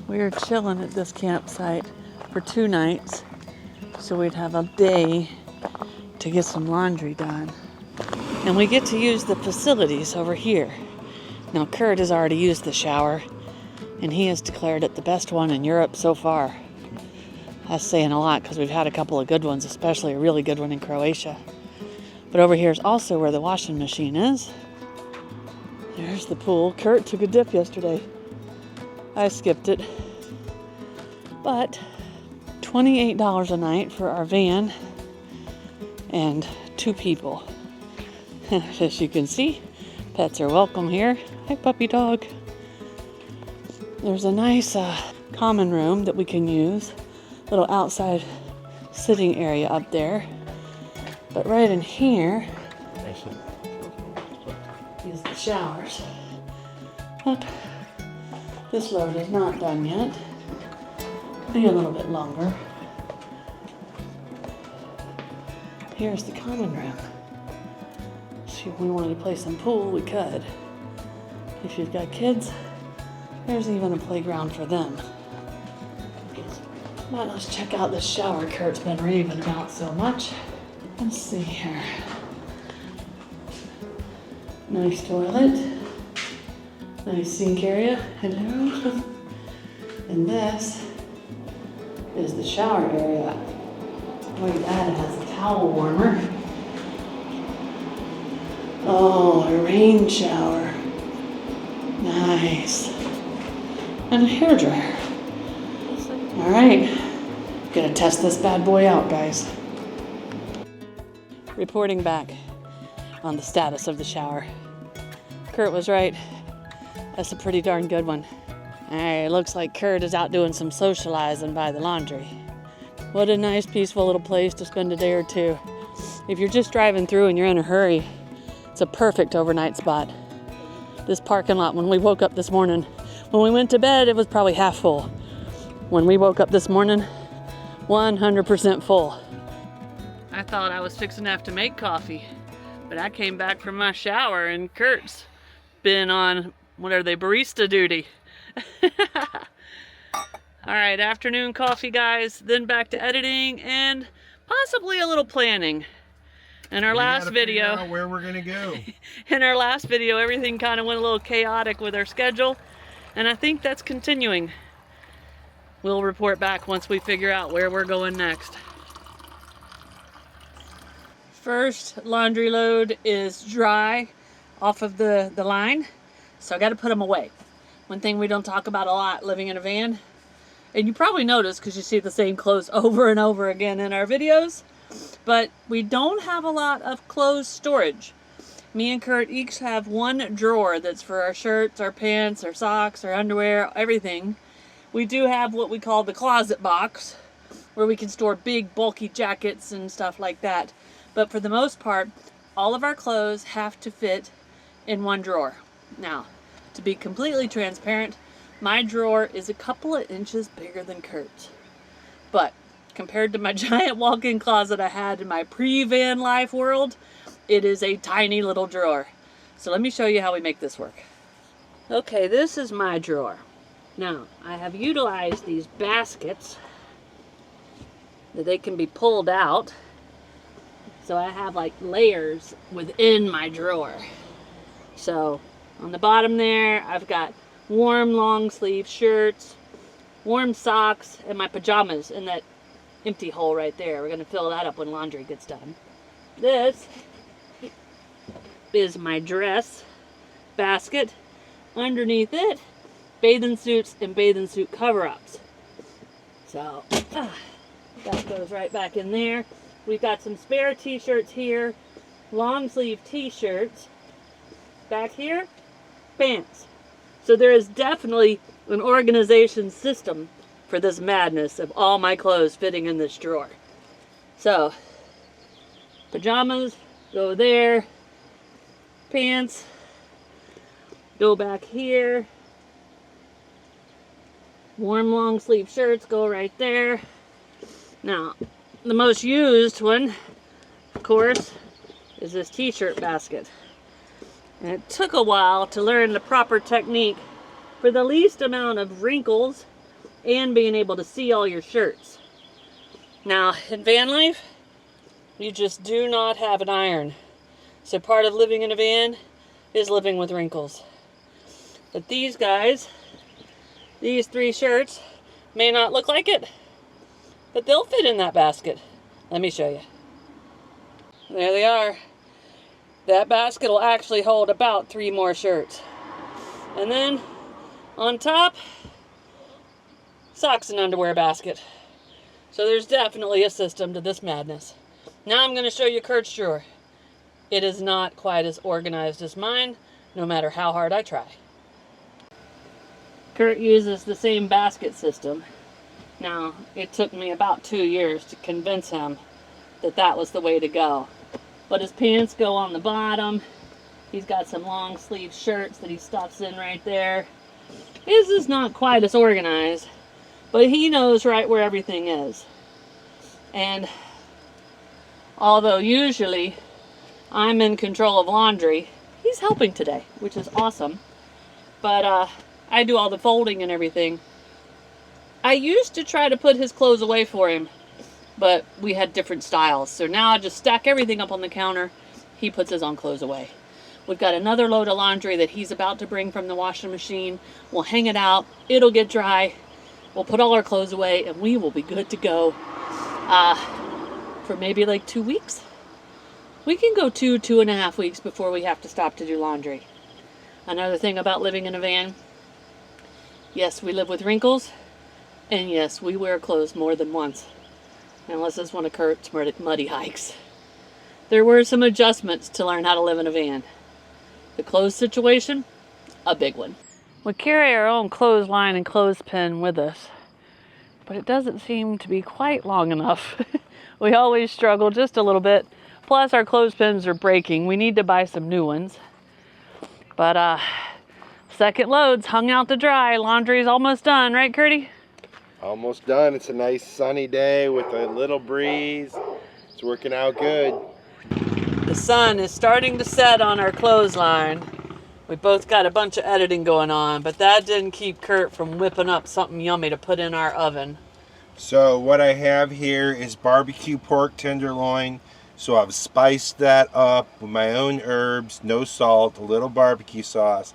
We were chilling at this campsite for 2 nights, so we'd have a day to get some laundry done. And we get to use the facilities over here. Now, Curt has already used the shower, and he has declared it the best one in Europe so far. That's saying a lot because we've had a couple of good ones, especially a really good one in Croatia. But over here is also where the washing machine is. There's the pool. Curt took a dip yesterday. I skipped it. But $28 a night for our van and 2 people. As you can see, pets are welcome here. Hi, puppy dog. There's a nice common room that we can use. Little outside sitting area up there. But right in here is the showers. But this load is not done yet. Be a little bit longer. Here's the common room. So if we wanted to play some pool, we could. If you've got kids, there's even a playground for them. Now let's check out this shower Curt's been raving about so much. Let's see here. Nice toilet. Nice sink area. Hello. And this is the shower area. Look at that, it has a towel warmer. Oh, a rain shower. Nice. And a hairdryer. All right, gonna test this bad boy out, guys. Reporting back on the status of the shower. Curt was right. That's a pretty darn good one. All right, looks like Curt is out doing some socializing by the laundry. What a nice, peaceful little place to spend a day or two. If you're just driving through and you're in a hurry, it's a perfect overnight spot. This parking lot, when we woke up this morning, when we went to bed, it was probably half full. When we woke up this morning, 100% full. I thought I was fixing to have to make coffee, but I came back from my shower and Curt's been on, what are they, barista duty. All right, afternoon coffee, guys, then back to editing and possibly a little planning. In our last video, figure out where we're gonna go. In our last video, everything kind of went a little chaotic with our schedule, and I think that's continuing. We'll report back once we figure out where we're going next. First laundry load is dry off of the line, so I got to put them away. One thing we don't talk about a lot living in a van, and you probably notice because you see the same clothes over and over again in our videos, but we don't have a lot of clothes storage. Me and Curt each have one drawer that's for our shirts, our pants, our socks, our underwear, everything. We do have what we call the closet box, where we can store big bulky jackets and stuff like that. But for the most part, all of our clothes have to fit in one drawer. Now, to be completely transparent, my drawer is a couple of inches bigger than Curt's. But compared to my giant walk-in closet I had in my pre-van life world, it is a tiny little drawer. So let me show you how we make this work. Okay, this is my drawer. Now, I have utilized these baskets that they can be pulled out. So I have like layers within my drawer. So on the bottom there, I've got warm long sleeve shirts, warm socks, and my pajamas in that empty hole right there. We're gonna fill that up when laundry gets done. This is my dress basket. Underneath it, bathing suits and bathing suit cover-ups. So that goes right back in there. We've got some spare t-shirts here, long sleeve t-shirts. Back here, pants. So there is definitely an organization system for this madness of all my clothes fitting in this drawer. So, pajamas go there, pants go back here, warm long sleeve shirts go right there. Now, the most used one, of course, is this t-shirt basket. And it took a while to learn the proper technique for the least amount of wrinkles and being able to see all your shirts. Now, in van life, you just do not have an iron. So part of living in a van is living with wrinkles. But these guys, these 3 shirts, may not look like it, but they'll fit in that basket. Let me show you. There they are. That basket will actually hold about 3 more shirts. And then on top, socks and underwear basket. So there's definitely a system to this madness. Now I'm going to show you Curt's drawer. It is not quite as organized as mine, no matter how hard I try. Curt uses the same basket system. Now, it took me about 2 years to convince him that that was the way to go. But his pants go on the bottom. He's got some long sleeve shirts that he stuffs in right there. His is not quite as organized, but he knows right where everything is. And although usually I'm in control of laundry, he's helping today, which is awesome. But I do all the folding and everything. I used to try to put his clothes away for him, but we had different styles. So now I just stack everything up on the counter. He puts his own clothes away. We've got another load of laundry that he's about to bring from the washing machine. We'll hang it out. It'll get dry. We'll put all our clothes away and we will be good to go for maybe like 2 weeks. We can go 2.5 weeks before we have to stop to do laundry. Another thing about living in a van, yes, we live with wrinkles, and yes, we wear clothes more than once. Unless it's one of Curt's muddy hikes. There were some adjustments to learn how to live in a van. The clothes situation, a big one. We carry our own clothesline and clothespin with us, but it doesn't seem to be quite long enough. We always struggle just a little bit. Plus our clothespins are breaking. We need to buy some new ones. But second load's hung out to dry. Laundry's almost done, right, Curty? Almost done. It's a nice sunny day with a little breeze. It's working out good. The sun is starting to set on our clothesline. We both got a bunch of editing going on, but that didn't keep Curt from whipping up something yummy to put in our oven. So what I have here is barbecue pork tenderloin. So I've spiced that up with my own herbs, no salt, a little barbecue sauce,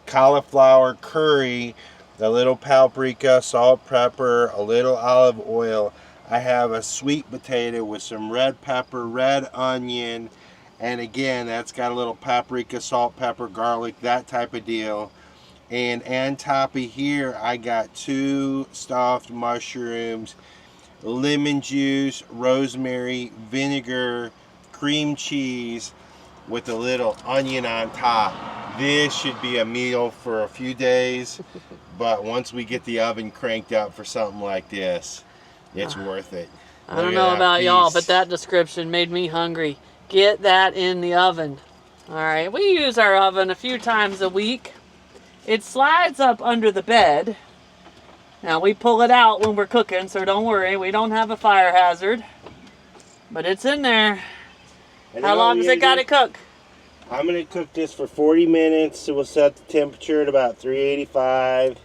cauliflower curry, a little paprika, salt, pepper, a little olive oil. I have a sweet potato with some red pepper, red onion, and again, that's got a little paprika, salt, pepper, garlic, that type of deal. And on top of here, I got 2 stuffed mushrooms, lemon juice, rosemary, vinegar, cream cheese with a little onion on top. This should be a meal for a few days, but once we get the oven cranked up for something like this, it's worth it. I don't know about y'all, but that description made me hungry. Get that in the oven. All right, we use our oven a few times a week. It slides up under the bed. Now we pull it out when we're cooking, so don't worry, we don't have a fire hazard. But it's in there. How long does it gotta cook? I'm gonna cook this for 40 minutes, so we'll set the temperature at about 385.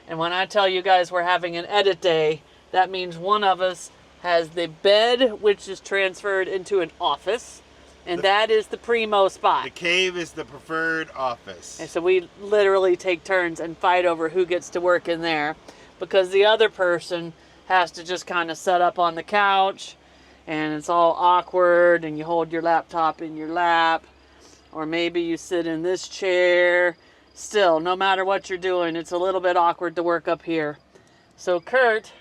And when I tell you guys we're having an edit day, that means one of us has the bed, which is transferred into an office, and that is the primo spot. The cave is the preferred office. And so we literally take turns and fight over who gets to work in there, because the other person has to just kind of set up on the couch, and it's all awkward, and you hold your laptop in your lap, or maybe you sit in this chair. Still, no matter what you're doing, it's a little bit awkward to work up here. So Curt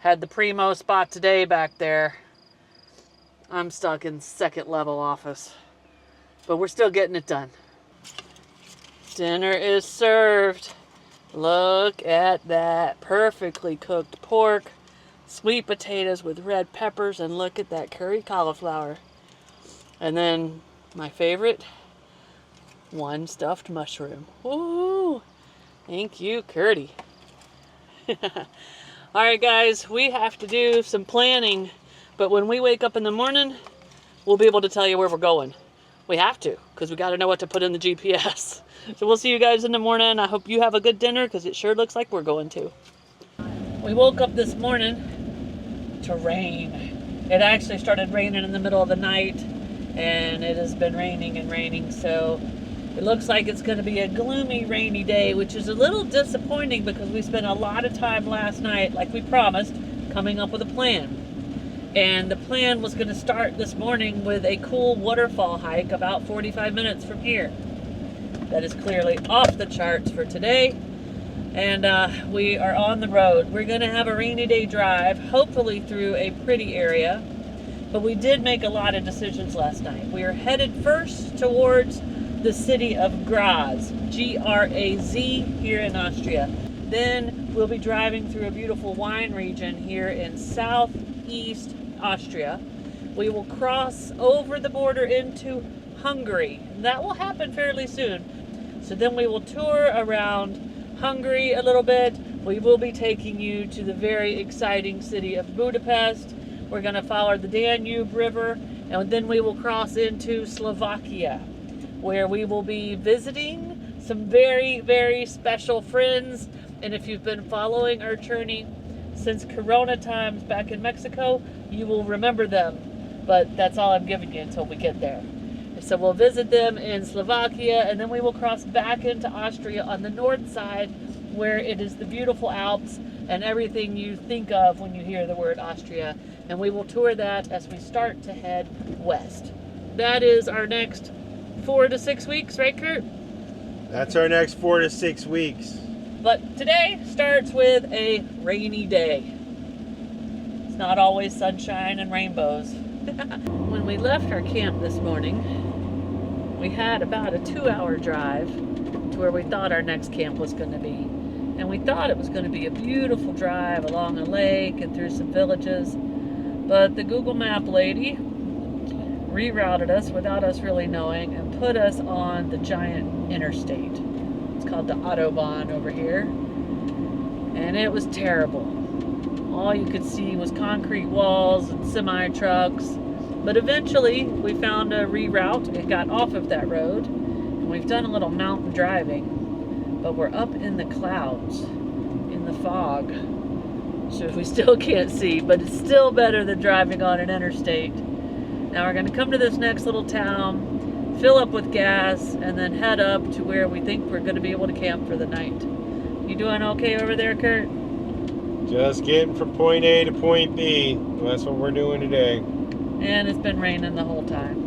had the primo spot today back there. I'm stuck in second level office, but we're still getting it done. Dinner is served. Look at that perfectly cooked pork, sweet potatoes with red peppers, and look at that curry cauliflower. And then my favorite, 1 stuffed mushroom. Woo! Thank you, Curty. All right, guys, we have to do some planning, but when we wake up in the morning, we'll be able to tell you where we're going. We have to, because we got to know what to put in the GPS. So we'll see you guys in the morning. I hope you have a good dinner, because it sure looks like we're going to. We woke up this morning to rain. It actually started raining in the middle of the night, and it has been raining and raining, so it looks like it's going to be a gloomy, rainy day, which is a little disappointing because we spent a lot of time last night, like we promised, coming up with a plan. And the plan was going to start this morning with a cool waterfall hike about 45 minutes from here. That is clearly off the charts for today. And we are on the road. We're going to have a rainy day drive, hopefully through a pretty area. But we did make a lot of decisions last night. We are headed first towards the city of Graz, G-R-A-Z, here in Austria. Then we'll be driving through a beautiful wine region here in southeast Austria. We will cross over the border into Hungary. That will happen fairly soon. So then we will tour around Hungary a little bit. We will be taking you to the very exciting city of Budapest. We're going to follow the Danube River, and then we will cross into Slovakia, where we will be visiting some very, very special friends. And if you've been following our journey since Corona times back in Mexico, you will remember them. But that's all I'm giving you until we get there. So we'll visit them in Slovakia, and then we will cross back into Austria on the north side, where it is the beautiful Alps and everything you think of when you hear the word Austria. And we will tour that as we start to head west. That is our next 4 to 6 weeks, right, Curt? That's our next 4 to 6 weeks. But today starts with a rainy day. It's not always sunshine and rainbows. When we left our camp this morning, we had about a 2-hour drive to where we thought our next camp was going to be. And we thought it was going to be a beautiful drive along a lake and through some villages. But the Google Map lady rerouted us without us really knowing and put us on the giant interstate. It's called the Autobahn over here. And it was terrible. All you could see was concrete walls and semi-trucks. But eventually we found a reroute. It got off of that road. And we've done a little mountain driving. But we're up in the clouds, in the fog. So we still can't see, but it's still better than driving on an interstate. Now we're going to come to this next little town, fill up with gas, and then head up to where we think we're going to be able to camp for the night. You doing okay over there, Curt? Just getting from point A to point B. That's what we're doing today. And it's been raining the whole time.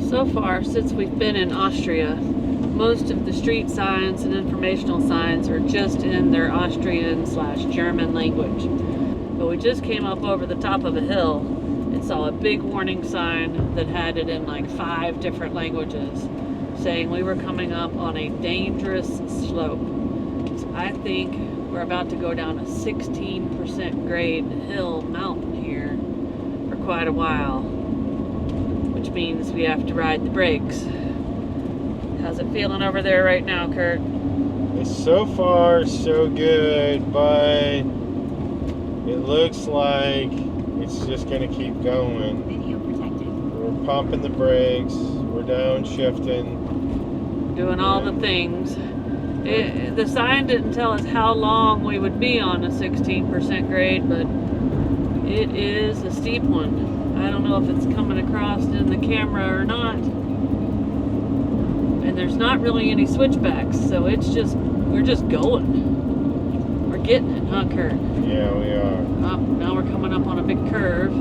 So far, since we've been in Austria, most of the street signs and informational signs are just in their Austrian/German language. But we just came up over the top of a hill and saw a big warning sign that had it in like 5 different languages, saying we were coming up on a dangerous slope. So I think we're about to go down a 16% grade hill mountain here for quite a while, which means we have to ride the brakes. How's it feeling over there right now, Curt? It's so far so good, but it looks like it's just going to keep going. Video protected. We're pumping the brakes, we're downshifting. Doing all the things. The sign didn't tell us how long we would be on a 16% grade, but it is a steep one. I don't know if it's coming across in the camera or not. And there's not really any switchbacks, so we're just going. We're getting it, huh, Curt? Yeah, we are. Oh, now we're coming up on a big curve.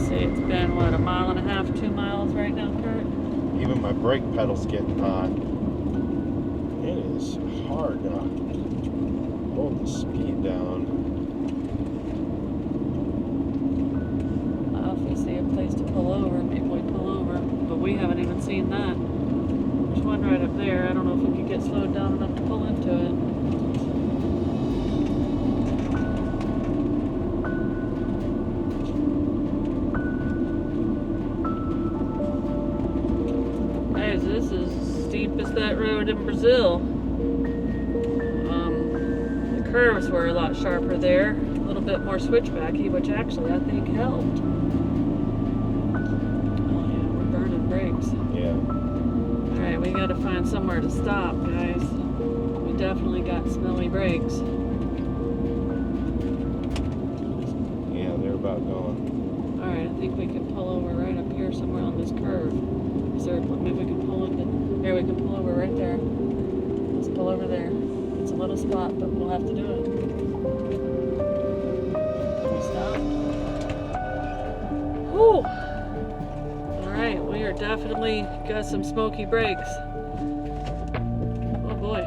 It's been, what, a mile and a half, 2 miles right now, Curt? Even my brake pedal's getting hot. It is hard to hold the speed down. Well, if we see a place to pull over, maybe we pull over. But we haven't even seen that. up there. I don't know if we could get slowed down enough to pull into it. Guys, this is steep as that road in Brazil. The curves were a lot sharper there, a little bit more switchbacky, which actually I think helped. Oh yeah, we're burning brakes. Yeah. Alright, we gotta find somewhere to stop, guys. We definitely got smelly brakes. Yeah, they're about gone. Alright, I think we can pull over right up here somewhere on this curve. Is there, maybe we can pull into, here we can pull over right there. Let's pull over there. It's a little spot, but we'll have to do it. Can we stop? Whew! Alright, we are definitely got some smoky brakes. Oh boy.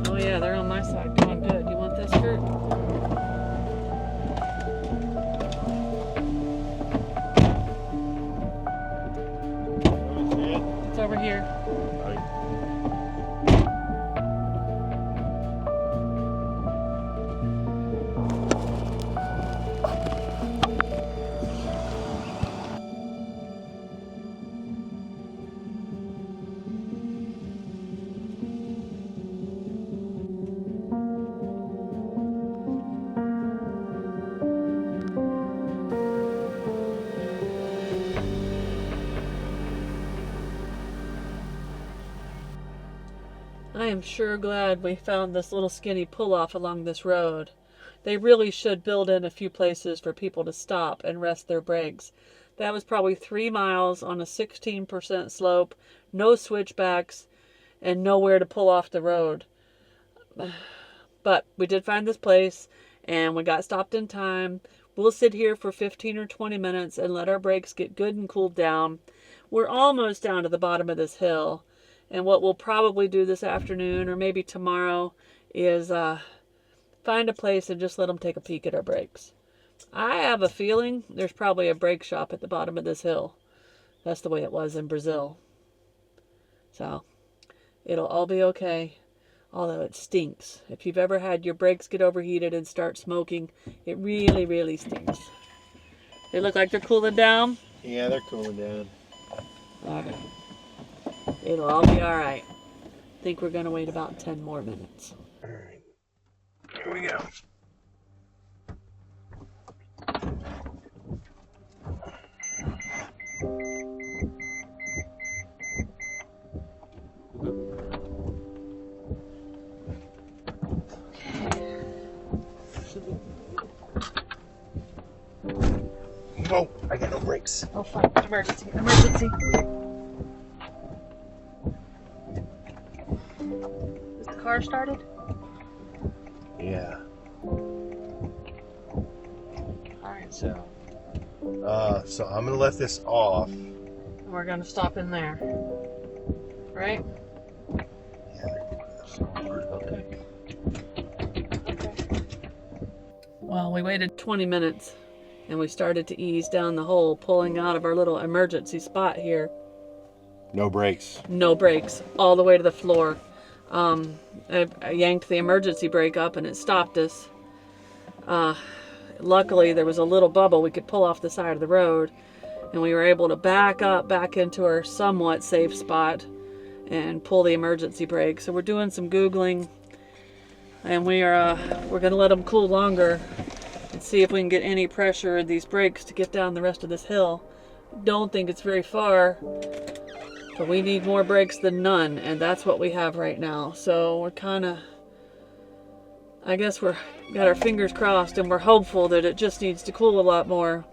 Oh yeah, they're on my side. Going good. You want this, Curt? It's over here. I am sure glad we found this little skinny pull-off along this road. They really should build in a few places for people to stop and rest their brakes. That was probably 3 miles on a 16% slope, no switchbacks, and nowhere to pull off the road. But we did find this place, and we got stopped in time. We'll sit here for 15 or 20 minutes and let our brakes get good and cooled down. We're almost down to the bottom of this hill. And what we'll probably do this afternoon or maybe tomorrow is find a place and just let them take a peek at our brakes. I have a feeling there's probably a brake shop at the bottom of this hill. That's the way it was in Brazil. So it'll all be okay, although it stinks. If you've ever had your brakes get overheated and start smoking, it really, really stinks. They look like they're cooling down? Yeah, they're cooling down. Okay. It'll all be alright. I think we're going to wait about 10 more minutes. Alright. Here we go. Whoa, I got no brakes. Oh fuck, emergency, emergency. Is the car started? Yeah. Alright, so So I'm gonna let this off. we're gonna stop in there. Right? Okay. Well, we waited 20 minutes and we started to ease down the hole, pulling out of our little emergency spot here. No brakes. No brakes, all the way to the floor. I yanked the emergency brake up and it stopped us. Luckily, there was a little bubble we could pull off the side of the road, and we were able to back up back into our somewhat safe spot and pull the emergency brake. So we're doing some Googling, and we're going to let them cool longer and see if we can get any pressure in these brakes to get down the rest of this hill. Don't think it's very far, but we need more brakes than none, and that's what we have right now. So we're kind of, I guess we're got our fingers crossed, and we're hopeful that it just needs to cool a lot more.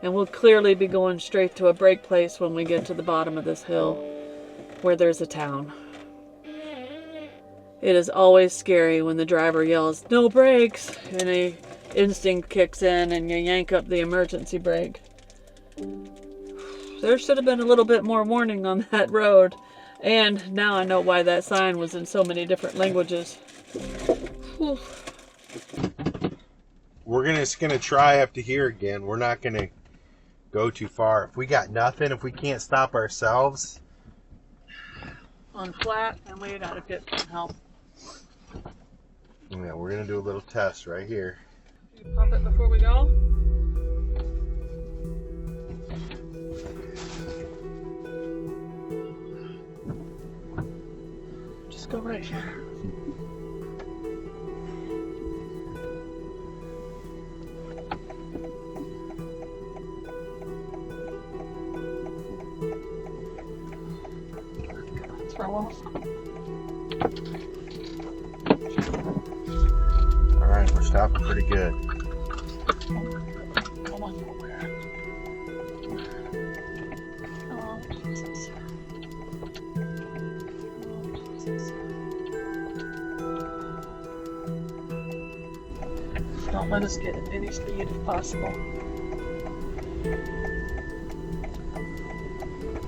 And we'll clearly be going straight to a brake place when we get to the bottom of this hill where there's a town. It is always scary when the driver yells, "No brakes!" and a instinct kicks in and you yank up the emergency brake. There should have been a little bit more warning on that road. And now I know why that sign was in so many different languages. Whew. We're just gonna try up to here again. We're not gonna go too far. If we got nothing, if we can't stop ourselves, on flat, and we gotta get some help. Yeah, we're gonna do a little test right here. You pop it before we go. Just go right here. All right, we're stopping pretty good. Come on, nowhere. Oh, Jesus. Oh, Jesus. Don't let us get at any speed if possible.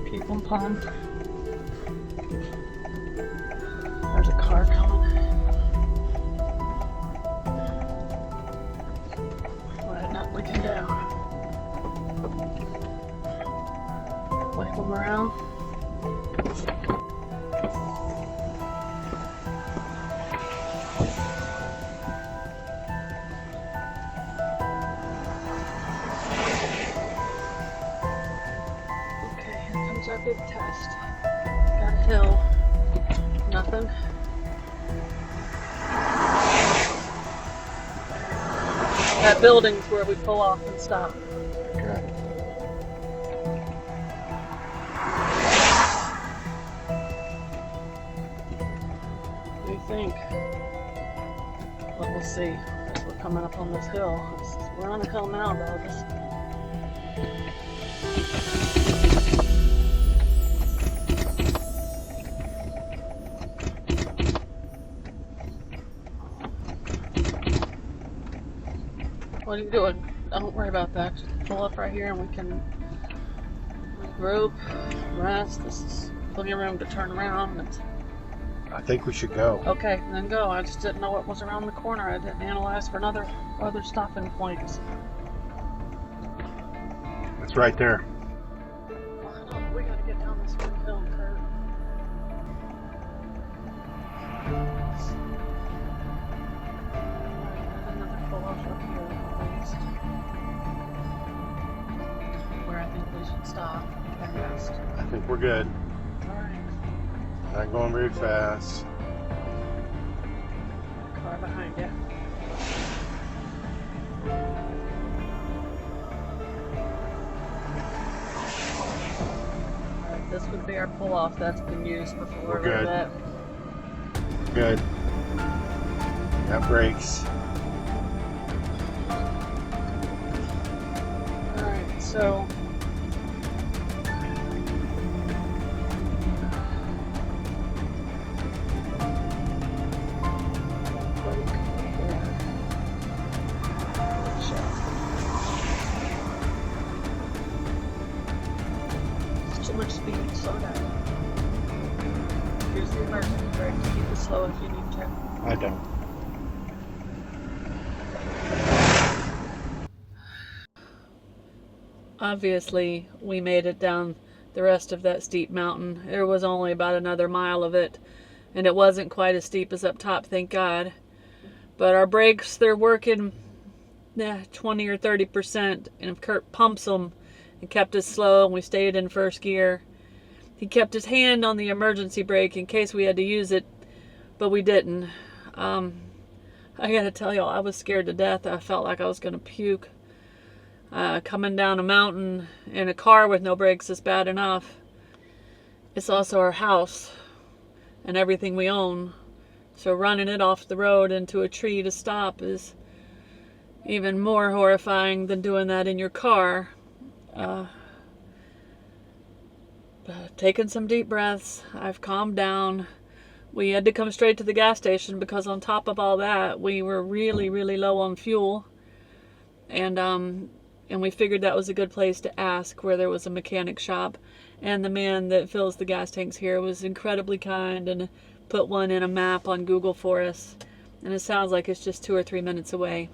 Keep them pumped. There's a car coming. Right, not looking down. Wave them around. Okay, here comes our big test. Got a hill. Nothing. That building's where we pull off and stop. Okay. What do you think? Well, we'll see. We're coming up on this hill. We're on a hill now, though. What are you doing? Don't worry about that. Just pull up right here and we can regroup, rest. This is plenty of room to turn around. I think we should go. Okay, then go. I just didn't know what was around the corner. I didn't analyze for other stopping points. It's right there. Oh, we gotta get down this one hill, Curt. There's another pull off up here at least. Where I think we should stop and rest. I think we're good. Alright. Not going very fast. Car behind you. Alright, this would be our pull off. That's been used before. We're good. That. Good. That brakes. Alright, so too much speed, slow down. Here's the emergency brake to keep it slow if you need to. I don't. Obviously, we made it down the rest of that steep mountain. There was only about another mile of it, and it wasn't quite as steep as up top, thank God. But our brakes, they're working 20 or 30%, and if Curt pumps them and kept us slow, and we stayed in first gear. He kept his hand on the emergency brake in case we had to use it, but we didn't. I gotta tell y'all, I was scared to death. I felt like I was gonna puke. Coming down a mountain in a car with no brakes is bad enough. It's also our house and everything we own. So running it off the road into a tree to stop is even more horrifying than doing that in your car. Taking some deep breaths, I've calmed down. We had to come straight to the gas station because on top of all that, we were really, really low on fuel. And we figured that was a good place to ask where there was a mechanic shop. And the man that fills the gas tanks here was incredibly kind and put one in a map on Google for us. And it sounds like it's just 2 or 3 minutes away.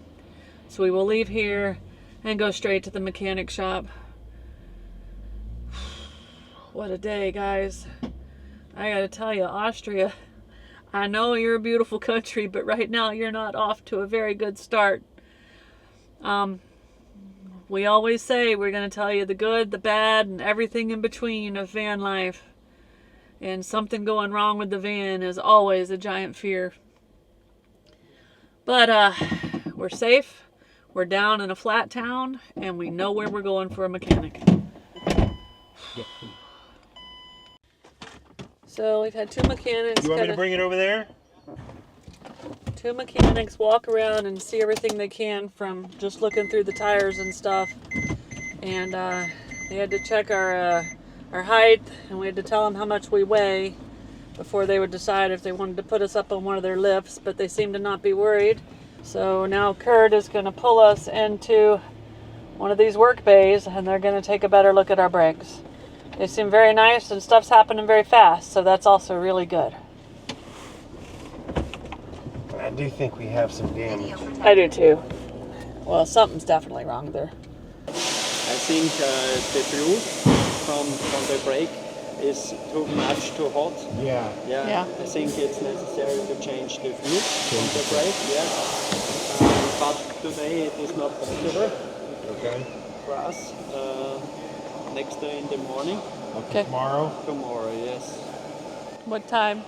So we will leave here and go straight to the mechanic shop. What a day, guys. I gotta tell you, Austria, I know you're a beautiful country, but right now you're not off to a very good start. We always say we're going to tell you the good, the bad, and everything in between of van life. And something going wrong with the van is always a giant fear. But we're safe, we're down in a flat town, and we know where we're going for a mechanic. So we've had 2 mechanics. You want me to bring it over there? 2 mechanics walk around and see everything they can from just looking through the tires and stuff. And they had to check our height, and we had to tell them how much we weigh before they would decide if they wanted to put us up on one of their lifts, but they seem to not be worried. So now Curt is going to pull us into one of these work bays, and they're going to take a better look at our brakes. They seem very nice, and stuff's happening very fast, so that's also really good. I do think we have some damage. I do too. Well, something's definitely wrong there. I think the glue from the brake is too much, too hot. Yeah. Yeah. I think it's necessary to change the fluid from the brake, yes. But today it is not possible Okay. for us. Next day in the morning. Okay. Tomorrow? Tomorrow, yes. What time?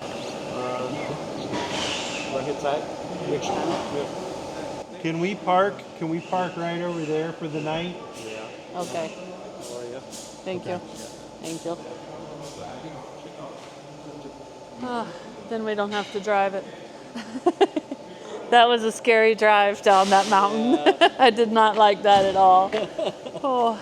Welche Zeit? Which time? Yeah. Can we park? Can we park right over there for the night? Yeah. Okay. Oh, yeah. Thank you. Thank you. Then we don't have to drive it. That was a scary drive down that mountain. I did not like that at all. Oh.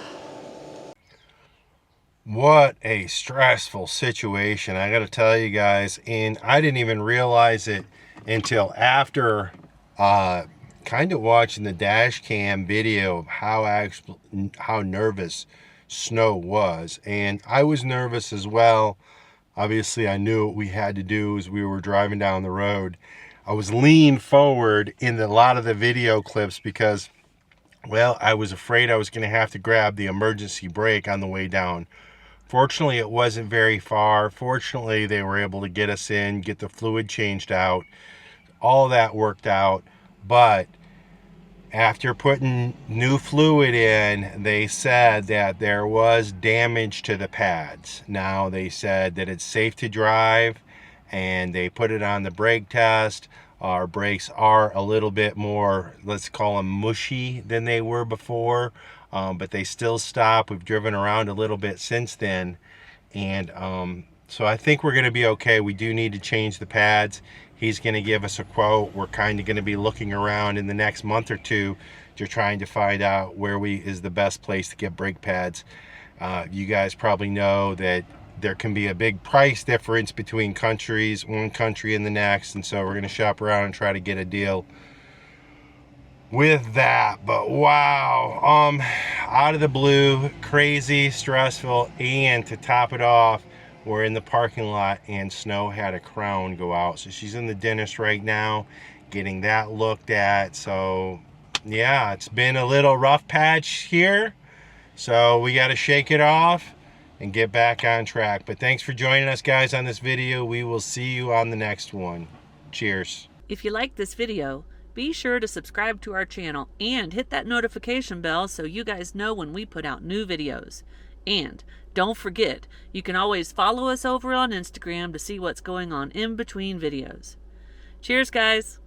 What a stressful situation, I gotta tell you guys. And I didn't even realize it until after kind of watching the dash cam video of how nervous Snow was. And I was nervous as well. Obviously I knew what we had to do as we were driving down the road. I was leaned forward in a lot of the video clips because, well, I was afraid I was going to have to grab the emergency brake on the way down. Fortunately, it wasn't very far. Fortunately, they were able to get us in, get the fluid changed out. All that worked out. But after putting new fluid in, they said that there was damage to the pads. Now, they said that it's safe to drive, and they put it on the brake test. Our brakes are a little bit more, let's call them mushy than they were before. But they still stop. We've driven around a little bit since then. And so I think we're going to be okay. We do need to change the pads. He's going to give us a quote. We're kind of going to be looking around in the next month or two to trying to find out where is the best place to get brake pads. You guys probably know that there can be a big price difference between countries, one country and the next. And so we're going to shop around and try to get a deal with that. But wow, out of the blue, crazy, stressful, and to top it off, we're in the parking lot and Snow had a crown go out. So she's in the dentist right now getting that looked at. So yeah, it's been a little rough patch here, so we got to shake it off and get back on track. But thanks for joining us, guys, on this video. We will see you on the next one. Cheers. If you like this video, be sure to subscribe to our channel and hit that notification bell so you guys know when we put out new videos. And don't forget, you can always follow us over on Instagram to see what's going on in between videos. Cheers, guys!